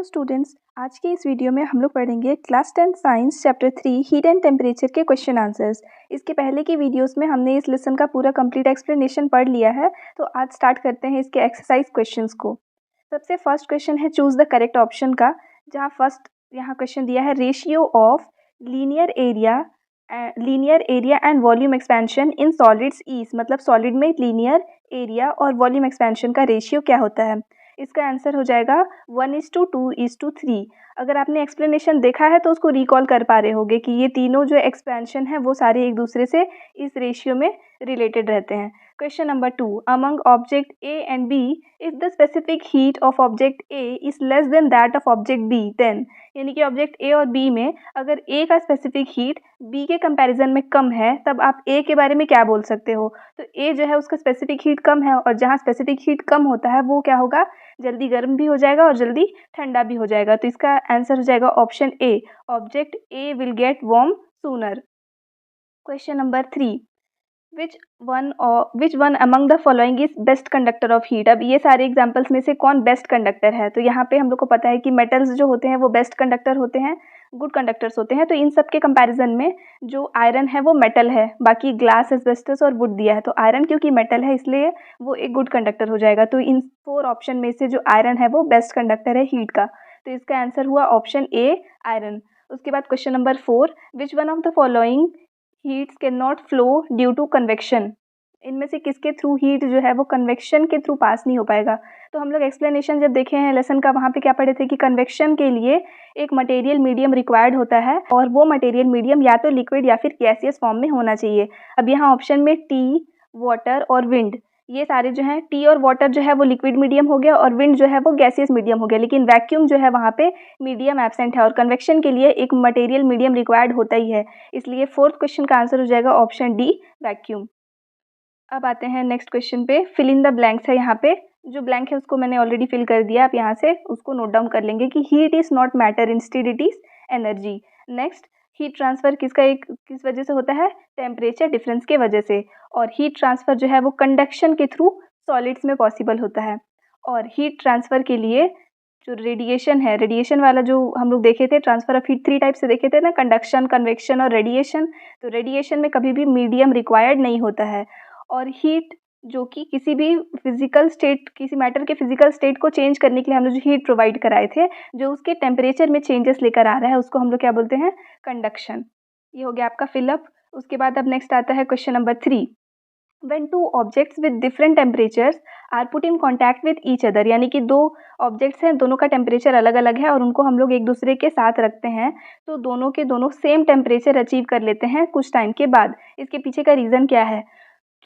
Students, आज के इस वीडियो में हम लोग पढ़ेंगे class 10 science chapter 3 heat and temperature के क्वेश्चन आंसर्स। इसके पहले की वीडियोस में हमने इस लेसन का पूरा कंप्लीट एक्सप्लेनेशन पढ़ लिया है, तो आज स्टार्ट करते हैं इसके एक्सरसाइज क्वेश्चंस को। सबसे फर्स्ट क्वेश्चन है चूज द करेक्ट ऑप्शन का, जहाँ फर्स्ट यहाँ क्वेश्चन दिया है ratio of linear area and volume expansion in solids is, मतलब सॉलिड में लीनियर एरिया और वॉल्यूम एक्सपेंशन का रेशियो क्या होता है। इसका आंसर हो जाएगा 1:2:3। अगर आपने एक्सप्लेनेशन देखा है तो उसको रिकॉल कर पा रहे होगे कि ये तीनों जो एक्सपेंशन है वो सारे एक दूसरे से इस रेशियो में रिलेटेड रहते हैं। Question number 2, among object A and B if the specific heat of object A is less than that of object B then, यानी कि ऑब्जेक्ट ए और बी में अगर ए का स्पेसिफिक हीट बी के कंपैरिजन में कम है, तब आप ए के बारे में क्या बोल सकते हो। तो ए जो है उसका स्पेसिफिक हीट कम है, और जहाँ स्पेसिफिक हीट कम होता है वो क्या होगा, जल्दी गर्म भी हो जाएगा और जल्दी ठंडा भी हो जाएगा। तो इसका आंसर हो जाएगा option A, object A will get warm sooner. Question number 3, which one among the following is best conductor of heat. अब ये सारे एग्जाम्पल्स में से कौन बेस्ट कंडक्टर है, तो यहाँ पे हम लोग को पता है कि मेटल्स जो होते हैं वो बेस्ट कंडक्टर होते हैं, गुड कंडक्टर्स होते हैं। तो इन सब के कंपैरिजन में जो आयरन है वो मेटल है, बाकी ग्लास, एस्बेस्टस और वुड दिया है। तो आयरन क्योंकि मेटल है इसलिए वो एक गुड कंडक्टर हो जाएगा। तो इन 4 ऑप्शन में से जो आयरन है वो बेस्ट कंडक्टर है हीट का। तो इसका आंसर हुआ ऑप्शन ए, आयरन। उसके बाद question number 4, which one of the following heats can not flow due to convection. इनमें से किसके थ्रू हीट जो है वो कन्वेक्शन के थ्रू पास नहीं हो पाएगा। तो हम लोग एक्सप्लेनेशन जब देखे हैं लेसन का, वहाँ पे क्या पढ़े थे कि कन्वेक्शन के लिए एक मटेरियल मीडियम रिक्वायर्ड होता है, और वो मटेरियल मीडियम या तो लिक्विड या फिर गैसियस फॉर्म में होना चाहिए। अब यहाँ ऑप्शन में टी, वाटर और विंड, ये सारे जो हैं, टी और वाटर जो है वो लिक्विड मीडियम हो गया और विंड जो है वो गैसियस मीडियम हो गया, लेकिन वैक्यूम जो है वहाँ पे मीडियम एब्सेंट है, और कन्वेक्शन के लिए एक मटेरियल मीडियम रिक्वायर्ड होता ही है। इसलिए 4th क्वेश्चन का आंसर हो जाएगा ऑप्शन डी, वैक्यूम। अब आते हैं नेक्स्ट क्वेश्चन पे, फिल इन द ब्लैंक्स है। यहाँ पे जो ब्लैंक है उसको मैंने ऑलरेडी फिल कर दिया, आप यहाँ से उसको नोट डाउन कर लेंगे कि heat is not matter, instead it is energy. Next, heat transfer किस वजह से होता है, टेम्परेचर डिफरेंस के वजह से, और हीट ट्रांसफर जो है वो कंडक्शन के थ्रू सॉलिड्स में पॉसिबल होता है। और हीट ट्रांसफर के लिए जो रेडिएशन है, रेडिएशन वाला जो हम लोग देखे थे, ट्रांसफर ऑफ हीट 3 टाइप से देखे थे ना, कंडक्शन, कन्वेक्शन और रेडिएशन। तो रेडिएशन में कभी भी मीडियम रिक्वायर्ड नहीं होता है, और हीट जो कि किसी भी फिजिकल स्टेट, किसी मैटर के फिजिकल स्टेट को चेंज करने के लिए हम लोग जो हीट प्रोवाइड कराए थे, जो उसके टेम्परेचर में चेंजेस लेकर आ रहा है, उसको हम लोग क्या बोलते हैं, कंडक्शन। ये हो गया आपका फिलअप। उसके बाद अब नेक्स्ट आता है question number 3, when two objects with different temperatures are put in contact with each other, यानी कि 2 ऑब्जेक्ट्स हैं, दोनों का टेम्परेचर अलग अलग है और उनको हम लोग एक दूसरे के साथ रखते हैं, तो दोनों के दोनों सेम टेम्परेचर अचीव कर लेते हैं कुछ टाइम के बाद। इसके पीछे का रीज़न क्या है,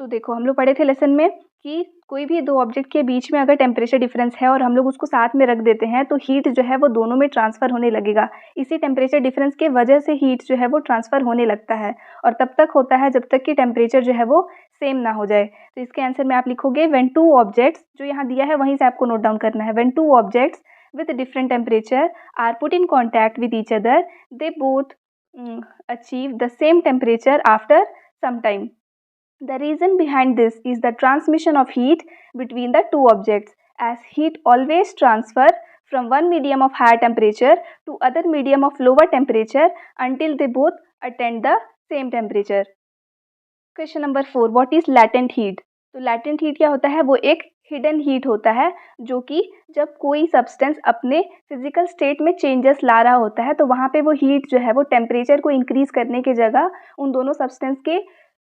तो देखो हम लोग पढ़े थे लेसन में कि कोई भी 2 ऑब्जेक्ट के बीच में अगर टेम्परेचर डिफरेंस है और हम लोग उसको साथ में रख देते हैं, तो हीट जो है वो दोनों में ट्रांसफ़र होने लगेगा। इसी टेम्परेचर डिफरेंस के वजह से हीट जो है वो ट्रांसफ़र होने लगता है, और तब तक होता है जब तक कि टेम्परेचर जो है वो सेम ना हो जाए। तो इसके आंसर में आप लिखोगे व्हेन 2 ऑब्जेक्ट्स, जो यहाँ दिया है वहीं से आपको नोट डाउन करना है, when 2 objects with different temperature are put in contact with each other, they both achieve the same temperature after some time. The reason behind this is the transmission of heat between the 2 objects, as heat always transfer from one medium of higher temperature to other medium of lower temperature until they both attain the same temperature. Question number 4, what is latent heat? तो latent heat क्या होता है, वो एक hidden heat होता है, जो कि जब कोई सब्सटेंस अपने फिजिकल स्टेट में चेंजेस ला रहा होता है, तो वहाँ पे वो हीट जो है वो टेम्परेचर को इंक्रीज़ करने के जगह उन दोनों सब्सटेंस के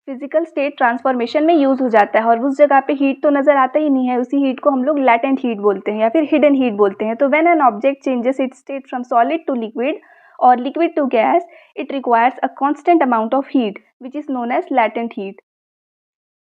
फिजिकल स्टेट ट्रांसफॉर्मेशन में यूज़ हो जाता है, और उस जगह पे हीट तो नज़र आता ही नहीं है। उसी हीट को हम लोग लैटेंट हीट बोलते हैं या फिर हिडन हीट बोलते हैं। तो when an object changes its state from solid to liquid or liquid to gas, it requires a constant amount of heat, which is known as latent heat.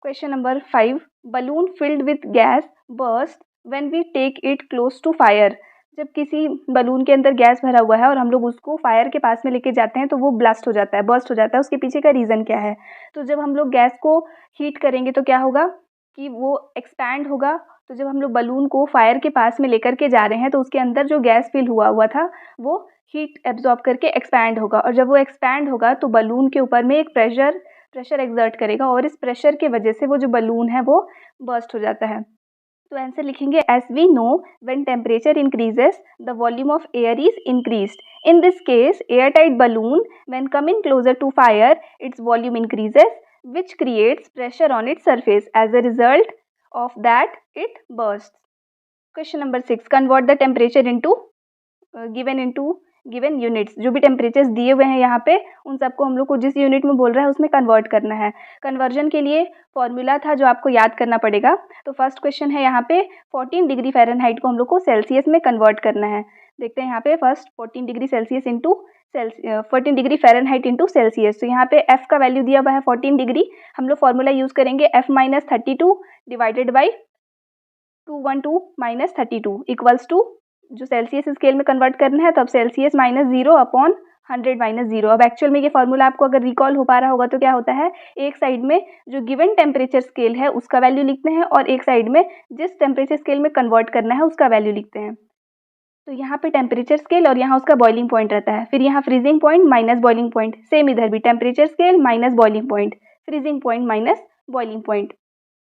Question number 5, balloon filled with gas burst when we take it close to fire. जब किसी balloon के अंदर gas भरा हुआ है और हम लोग उसको फायर के पास में लेके जाते हैं, तो वो ब्लास्ट हो जाता है, बर्स्ट हो जाता है। उसके पीछे का रीज़न क्या है, तो जब हम लोग गैस को हीट करेंगे तो क्या होगा कि वो एक्सपैंड होगा। तो जब हम लोग बलून को फायर के पास में लेकर के जा रहे हैं, तो उसके अंदर जो गैस फिल हुआ था वो हीट एब्जॉर्ब करके एक्सपैंड होगा, और जब वो एक्सपैंड होगा तो बलून के ऊपर में एक प्रेशर एक्सर्ट करेगा, और इस प्रेशर के वजह से वो जो बलून है वो बर्स्ट हो जाता है। तो आंसर लिखेंगे as we know when temperature increases the volume of air is increased. In this case air tight balloon when coming closer to fire its volume increases which creates pressure on its surface. As a result of that it bursts. Question number 6. Convert the temperature into given units. जो भी temperatures दिए हुए हैं यहाँ पे उन सबको हम लोग को जिस यूनिट में बोल रहा है उसमें कन्वर्ट करना है. कन्वर्जन के लिए फॉर्मूला था जो आपको याद करना पड़ेगा. तो फर्स्ट क्वेश्चन है यहाँ पे 14 डिग्री फ़ारेनहाइट को हम लोग को सेल्सियस में कन्वर्ट करना है. देखते हैं यहाँ पे first 14 degree Celsius into 14 degree Fahrenheit into Celsius. तो यहाँ पे एफ़ का वैल्यू दिया हुआ है 14 डिग्री. हम लोग फॉर्मूला यूज़ करेंगे F-32 divided by 212 minus 32 equals to जो सेल्सियस स्केल में कन्वर्ट करना है तो अब सेल्सियस माइनस 0 अपॉन 100 माइनस 0. अब एक्चुअल में ये फॉर्मूला आपको अगर रिकॉल हो पा रहा होगा तो क्या होता है, एक साइड में जो गिवन टेम्परेचर स्केल है उसका वैल्यू लिखते हैं और एक साइड में जिस टेम्परेचर स्केल में कन्वर्ट करना है उसका वैल्यू लिखते हैं. तो यहाँ पे टेम्परेचर स्केल और यहाँ उसका बॉइलिंग पॉइंट रहता है. फिर यहाँ freezing point minus boiling point. Same इधर भी temperature scale minus boiling point, freezing point minus boiling point.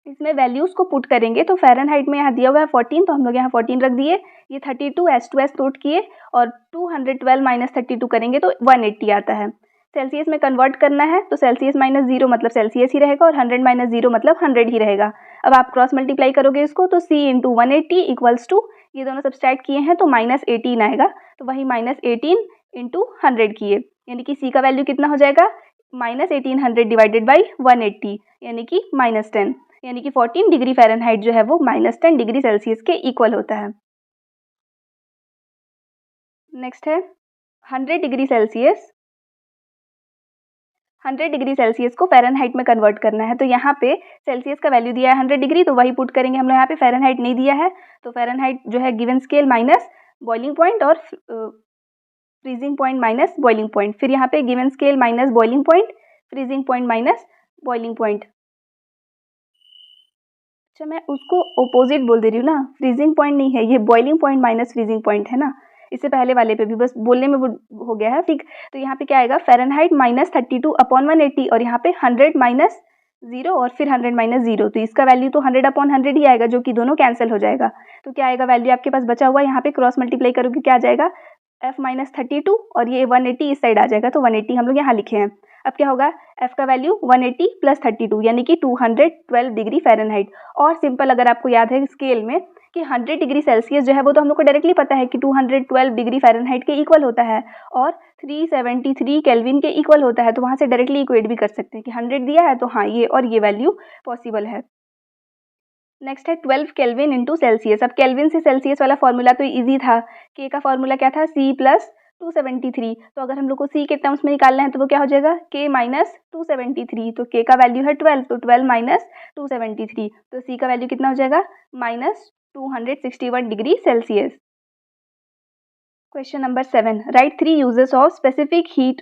इसमें वैल्यूज़ को पुट करेंगे तो फ़ारेनहाइट में यहाँ दिया हुआ है 14 तो हम लोग यहाँ 14 रख दिए. ये 32 S2S नोट किए और 212 माइनस 32 करेंगे तो 180 आता है. सेल्सियस में कन्वर्ट करना है तो सेल्सियस माइनस 0 मतलब सेल्सियस ही रहेगा और 100 माइनस 0 मतलब 100 ही रहेगा. अब आप क्रॉस मल्टीप्लाई करोगे इसको तो C इंटू 180 इक्वल्स टू ये दोनों सब्सट्रैक्ट किए हैं तो माइनस 18 आएगा. तो वही माइनस 18 इंटू 100 किए यानी कि C का वैल्यू कितना हो जाएगा माइनस 1800 डिवाइडेड बाई 180 यानी कि माइनस 10. यानी कि 14 डिग्री फ़ारेनहाइट जो है वो माइनस 10 डिग्री सेल्सियस के इक्वल होता है. नेक्स्ट है 100 डिग्री सेल्सियस. 100 डिग्री सेल्सियस को फ़ारेनहाइट में कन्वर्ट करना है. तो यहाँ पे सेल्सियस का वैल्यू दिया है 100 डिग्री तो वही पुट करेंगे हम लोग. यहाँ पे फ़ारेनहाइट नहीं दिया है तो फ़ारेनहाइट जो है given scale minus boiling point और freezing point minus boiling point. फिर यहाँ पे given scale minus boiling point, freezing point minus boiling point. अच्छा मैं उसको अपोजिट बोल दे रही हूँ ना, फ्रीजिंग पॉइंट नहीं है ये, boiling point minus freezing point है ना. इससे पहले वाले पे भी बस बोलने में वो हो गया है ठीक. तो यहाँ पे क्या आएगा फ़ारेनहाइट माइनस 32 अपॉन 180 और यहाँ पे 100 माइनस 0 और फिर 100 माइनस 0. तो इसका वैल्यू तो 100 अपॉन 100 ही आएगा जो कि दोनों कैंसिल हो जाएगा. तो क्या आएगा वैल्यू आपके पास बचा हुआ यहाँ पे क्रॉस मल्टीप्लाई करोगे क्या आ जाएगा F माइनस 32 और ये 180 इस साइड आ जाएगा तो 180 हम लोग यहाँ लिखे हैं. अब क्या होगा F का वैल्यू 180 प्लस 32 यानी कि 212 डिग्री फ़ारेनहाइट. और सिंपल अगर आपको याद है स्केल में कि 100 डिग्री सेल्सियस जो है वो तो हम लोग को डायरेक्टली पता है कि 212 डिग्री फ़ारेनहाइट के इक्वल होता है और 373 केल्विन के इक्वल होता है. तो वहाँ से डायरेक्टली इक्वेट भी कर सकते हैं कि 100 दिया है तो हाँ ये और ये वैल्यू पॉसिबल है. नेक्स्ट है 12 केल्विन इंटू सेल्सियस. अब केल्विन से सेल्सियस वाला फॉर्मूला तो इजी था. के का फॉर्मूला क्या था C प्लस 273. तो अगर हम लोग को C के टर्म्स में निकालना है तो वो क्या हो जाएगा K माइनस 273. तो K का वैल्यू है 12 तो 12 माइनस 273 तो C का वैल्यू कितना हो जाएगा minus 261 degree celsius. Question number 7. Right 3 uses of specific heat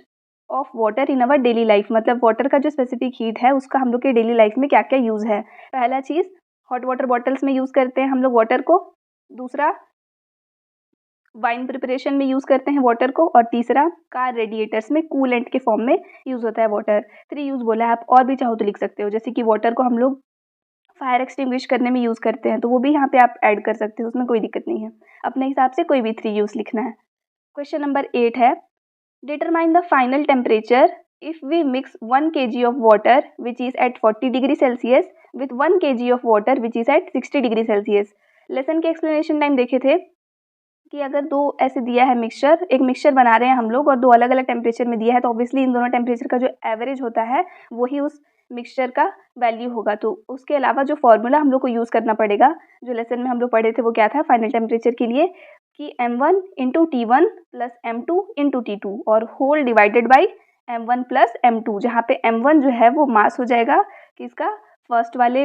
of water in our daily life. मतलब वाटर का जो स्पेसिफिक हीट है उसका हम लोग के डेली लाइफ में क्या क्या यूज़ है. पहला चीज़ हॉट वाटर बॉटल्स में यूज़ करते हैं हम लोग वाटर को. दूसरा वाइन प्रिपरेशन में यूज़ करते हैं वाटर को. और तीसरा कार रेडिएटर्स में कूलेंट के फॉर्म में यूज़ होता है वाटर. 3 यूज़ बोला है, आप और भी चाहो तो लिख सकते हो. जैसे कि वाटर को हम लोग फायर एक्सटिंग्विश करने में यूज़ करते हैं तो वो भी यहाँ पे आप ऐड कर सकते हो, उसमें कोई दिक्कत नहीं है. अपने हिसाब से कोई भी 3 यूज़ लिखना है. क्वेश्चन नंबर 8 है determine the final temperature if we mix 1 kg of water which is at 40 degree Celsius with 1 kg of water which is at 60 degree Celsius. Lesson के एक्सप्लेनेशन टाइम देखे थे कि अगर दो ऐसे दिया है मिक्सचर, एक मिक्सचर बना रहे हैं हम लोग और दो अलग अलग टेम्परेचर में दिया है तो ऑब्वियसली इन दोनों टेम्परेचर का जो एवरेज होता है वही उस मिक्सचर का वैल्यू होगा. तो उसके अलावा जो फॉर्मूला हम लोग को यूज़ करना पड़ेगा जो लेसन में हम लोग पढ़े थे वो क्या था फाइनल टेम्परेचर के लिए कि M1 into T1 plus M2 into T2 और whole divided by M1 plus M2. जहाँ पे M1 जो है वो मास हो जाएगा कि इसका फर्स्ट वाले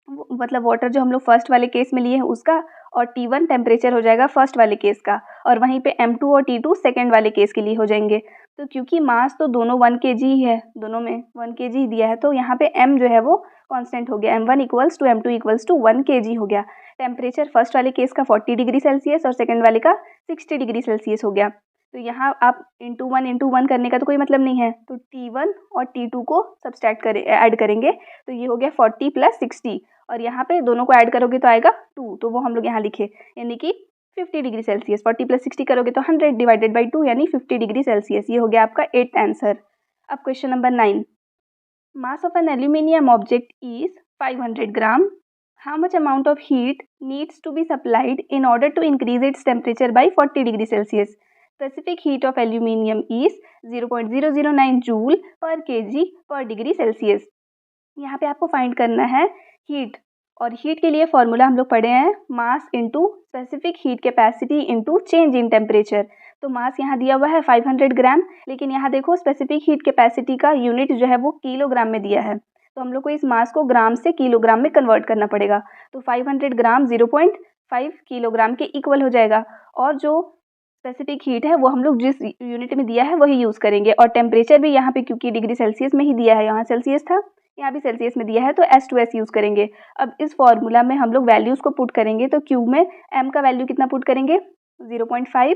मतलब वाटर जो हम लोग फर्स्ट वाले केस में लिए हैं उसका और T1 टेम्परेचर हो जाएगा फर्स्ट वाले केस का और वहीं पे M2 और T2 सेकेंड वाले केस के लिए हो जाएंगे. तो क्योंकि मास तो दोनों 1 kg ही है, दोनों में 1 kg ही दिया है तो यहाँ पे M जो है वो कांस्टेंट हो गया. M1 equals to M2 equals to 1 kg हो गया. टेम्परेचर फर्स्ट वाले केस का 40 डिग्री सेल्सियस और सेकेंड वाले का 60 डिग्री सेल्सियस हो गया. तो यहाँ आप इंटू वन करने का तो कोई मतलब नहीं है. तो T1 और T2 को सब्सट्रैक्ट ऐड करेंगे तो ये हो गया 40 प्लस 60 और यहाँ पे दोनों को ऐड करोगे तो आएगा 2, तो वो हम लोग यहाँ लिखे, यानी कि 50 डिग्री सेल्सियस। 40 + 60 करोगे तो 100 डिवाइडेड बाई 2 यानी 50 डिग्री सेल्सियस। ये हो गया आपका 8th आंसर। अब question number 9, mass of an aluminium object is 500 gram. How much amount of heat needs to be supplied in order to increase its temperature by 40 degree Celsius. Specific heat of aluminium is 0.009 joule per kg per degree Celsius. यहाँ पे आपको find करना है heat, और heat के लिए formula हम लोग पढ़े हैं mass into specific heat capacity into change in temperature. तो मास यहाँ दिया हुआ है 500 ग्राम, लेकिन यहाँ देखो स्पेसिफिक हीट कैपेसिटी का यूनिट जो है वो किलोग्राम में दिया है, तो हम लोग को इस मास को ग्राम से किलोग्राम में कन्वर्ट करना पड़ेगा। तो 500 ग्राम 0.5 किलोग्राम के इक्वल हो जाएगा, और जो स्पेसिफिक हीट है वो हम लोग जिस यूनिट में दिया है वही यूज़ करेंगे। और टेम्परेचर भी यहाँ पे क्योंकि डिग्री सेल्सियस में ही दिया है, यहाँ सेल्सियस था, यहाँ भी सेल्सियस में दिया है, तो S2S यूज़ करेंगे। अब इस फॉर्मूला में हम लोग वैल्यूज़ को पुट करेंगे, तो क्यूब में M का वैल्यू कितना पुट करेंगे 0.5,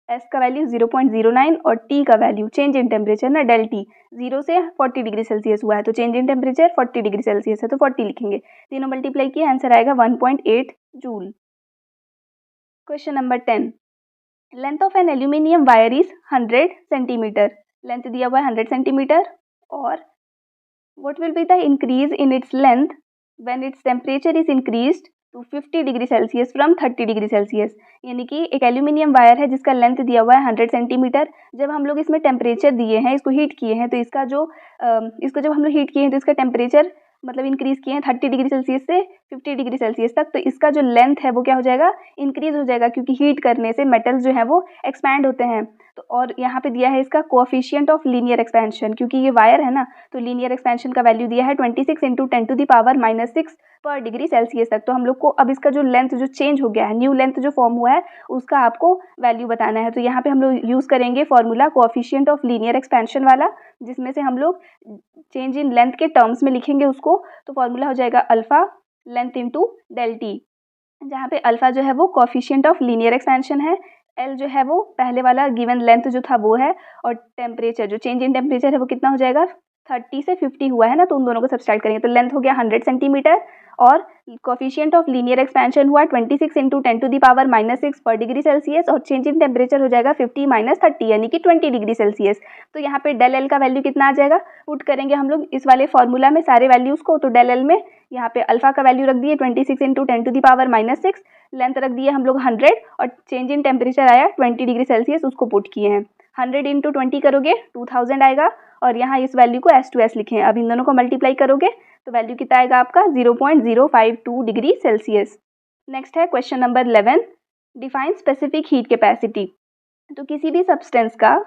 S का वैल्यू 0.09 और T का वैल्यू चेंज इन टेम्परेचर ना डेल T 0 से 40 डिग्री सेल्सियस हुआ है, तो change in temperature 40 degree Celsius है तो 40 लिखेंगे। तीनों मल्टीप्लाई किए आंसर आएगा 1.8 joule. Question number 10, length of an aluminium wire is 100 centimetre. Length दिया हुआ है 100 सेंटीमीटर, और what will be the increase in its length when its temperature is increased to 50 degree Celsius from 30 degree Celsius. यानी कि एक aluminium wire है जिसका length दिया हुआ है 100 सेंटीमीटर। जब हम लोग इसमें टेम्परेचर दिए हैं, इसको हीट किए हैं, तो इसको जब हम लोग हीट किए हैं तो इसका टेम्परेचर मतलब इंक्रीज़ किए हैं 30 डिग्री सेल्सियस से 50 डिग्री सेल्सियस तक, तो इसका जो लेंथ है वो क्या हो जाएगा, इंक्रीज़ हो जाएगा, क्योंकि हीट करने से मेटल्स जो है वो एक्सपैंड होते हैं। तो और यहाँ पे दिया है इसका कोएफिशिएंट ऑफ लीनियर एक्सपेंशन, क्योंकि ये वायर है ना, तो लीनियर एक्सपेंशन का वैल्यू दिया है 26 × 10⁻⁻6 पर डिग्री सेल्सियस तक। तो हम लोग को अब इसका जो लेंथ जो चेंज हो गया है, न्यू लेंथ जो फॉर्म हुआ है, उसका आपको वैल्यू बताना है। तो यहाँ पे हम लोग यूज़ करेंगे formula coefficient of linear expansion वाला, जिसमें से हम लोग चेंज इन लेंथ के टर्म्स में लिखेंगे उसको। तो फॉर्मूला हो जाएगा alpha length into del T, जहाँ पे अल्फ़ा जो है वो कोएफिशिएंट ऑफ लीनियर एक्सपेंशन है, एल जो है वो पहले वाला गिवन लेंथ जो था वो है, और टेम्परेचर जो चेंज इन टेम्परेचर है वो कितना हो जाएगा 30 से 50 हुआ है ना, तो उन दोनों को सब्सट्रैक्ट करेंगे, तो लेंथ हो गया 100 सेंटीमीटर, और कोएफिशिएंट ऑफ लीनियर एक्सपेंशन हुआ 26 × 10⁻⁻6 पर डिग्री सेल्सियस, और चेंज इन टेम्परेचर हो जाएगा 50 - 30 यानी कि 20 डिग्री सेल्सियस। तो यहाँ पे डेल एल का वैल्यू कितना आ जाएगा, पुट करेंगे हम लोग इस वाले फॉर्मूला में सारे वैल्यूज़ को। तो डेल एल में यहाँ पे अल्फ़ा का वैल्यू रख दिए 26 × 10⁻⁻6, लेंथ रख दिए हम लोग 100, और चेंज इन टेम्परेचर आया 20 डिग्री सेल्सियस, उसको पुट किए हैं। 100 × 20 करोगे 2000 आएगा, और यहाँ इस वैल्यू को S2S लिखें। अब इन दोनों को मल्टीप्लाई करोगे तो वैल्यू कितना आएगा आपका 0.052 डिग्री सेल्सियस। नेक्स्ट है question number 11, define specific heat capacity. तो किसी भी सब्सटेंस का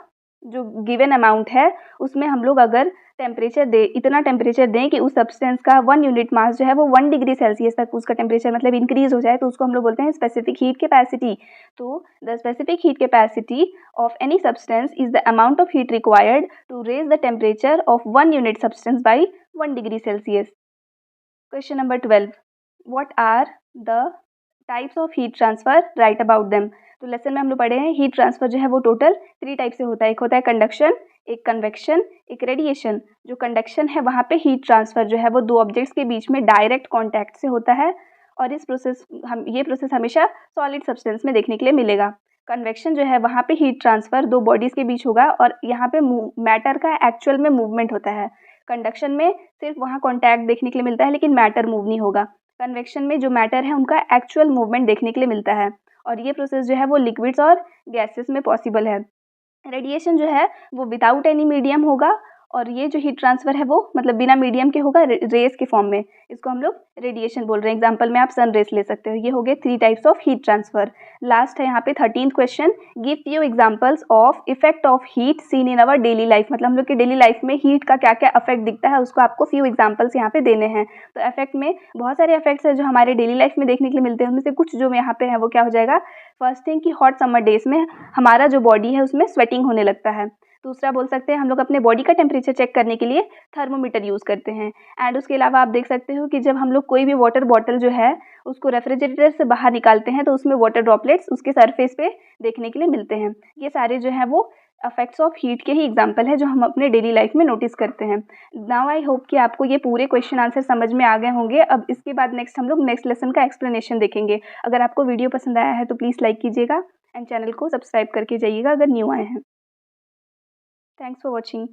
जो गिवन अमाउंट है उसमें हम लोग अगर इतना टेम्परेचर दें कि उस सब्सटेंस का 1 यूनिट मास जो है वो 1 डिग्री सेल्सियस तक उसका टेम्परेचर मतलब इंक्रीज हो जाए, तो उसको हम लोग बोलते हैं स्पेसिफिक हीट कैपेसिटी। तो the specific heat capacity of any substance is the amount of heat required to raise the temperature of 1 unit substance by 1 degree celsius. Question number 12, what are the types of heat transfer, write about them. तो lesson में हम लोग पढ़े हैं heat transfer जो है वो total 3 type से होता है। एक होता है कंडक्शन, एक कन्वेक्शन, एक रेडिएशन। जो कंडक्शन है वहाँ पे हीट ट्रांसफर जो है वो 2 ऑब्जेक्ट्स के बीच में डायरेक्ट कॉन्टैक्ट से होता है, और ये प्रोसेस हमेशा सॉलिड सब्सटेंस में देखने के लिए मिलेगा। कन्वेक्शन जो है वहाँ पे हीट ट्रांसफर 2 बॉडीज़ के बीच होगा, और यहाँ पे मैटर का एक्चुअल में मूवमेंट होता है। कंडक्शन में सिर्फ वहाँ कॉन्टैक्ट देखने के लिए मिलता है, लेकिन मैटर मूव नहीं होगा। कन्वेक्शन में जो मैटर है उनका एक्चुअल मूवमेंट देखने के लिए मिलता है, और ये प्रोसेस जो है वो लिक्विड्स और गैसेस में पॉसिबल है। रेडिएशन जो है वो विदाउट एनी मीडियम होगा, और ये जो हीट ट्रांसफ़र है वो मतलब बिना मीडियम के होगा, रेस के फॉर्म में, इसको हम लोग रेडिएशन बोल रहे हैं। एग्जांपल में आप सन रेस ले सकते हो। ये हो गए 3 types of heat transfer. Last है यहाँ पे 13th question, give few examples of effect of heat seen in our daily life. मतलब हम लोग की डेली लाइफ में हीट का क्या क्या इफेक्ट दिखता है, उसको आपको फ्यू एग्जाम्पल्स यहाँ पे देने हैं। तो इफेक्ट में बहुत सारे इफेक्ट्स हैं जो हमारे डेली लाइफ में देखने के लिए मिलते हैं, उनमें से कुछ जो यहाँ पे है वो क्या हो जाएगा। फर्स्ट थिंग कि हॉट समर डेज में हमारा जो बॉडी है उसमें स्वेटिंग होने लगता है। दूसरा बोल सकते हैं हम लोग अपने बॉडी का टेम्परेचर चेक करने के लिए थर्मोमीटर यूज़ करते हैं। एंड उसके अलावा आप देख सकते हो कि जब हम लोग कोई भी वाटर बॉटल जो है उसको रेफ्रिजरेटर से बाहर निकालते हैं तो उसमें वाटर ड्रॉपलेट्स उसके सरफेस पे देखने के लिए मिलते हैं। ये सारे जो हैं वो इफेक्ट्स ऑफ हीट के ही एग्जाम्पल है जो हम अपने डेली लाइफ में नोटिस करते हैं। नाउ आई होप कि आपको ये पूरे क्वेश्चन आंसर समझ में आ गए होंगे। अब इसके बाद नेक्स्ट हम लोग नेक्स्ट लेसन का एक्सप्लेनेशन देखेंगे। अगर आपको वीडियो पसंद आया है तो प्लीज़ लाइक कीजिएगा एंड चैनल को सब्सक्राइब करके जाइएगा अगर न्यू आए हैं। Thanks for watching.